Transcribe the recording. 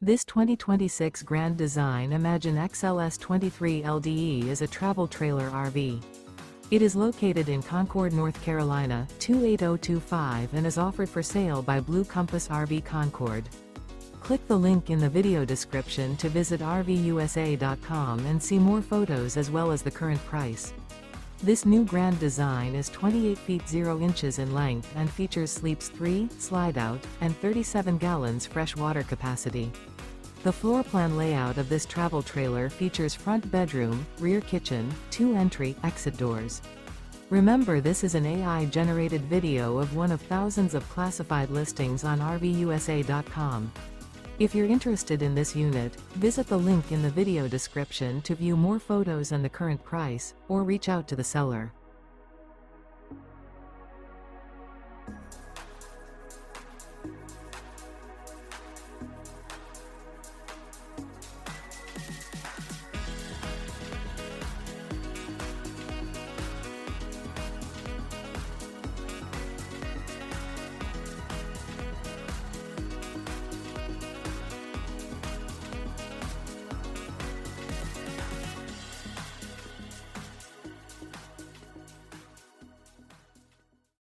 This 2026 Grand Design Imagine XLS 23 LDE is a travel trailer RV. It is located in Concord, North Carolina, 28025 and is offered for sale by Blue Compass RV Concord. Click the link in the video description to visit RVUSA.com and see more photos as well as the current price. This new Grand Design is 28 feet 0 inches in length and features sleeps 3, slide-out, and 37 gallons fresh water capacity. The floor plan layout of this travel trailer features front bedroom, rear kitchen, 2 entry/exit doors. Remember, this is an AI-generated video of one of thousands of classified listings on RVUSA.com. If you're interested in this unit, visit the link in the video description to view more photos and the current price, or reach out to the seller.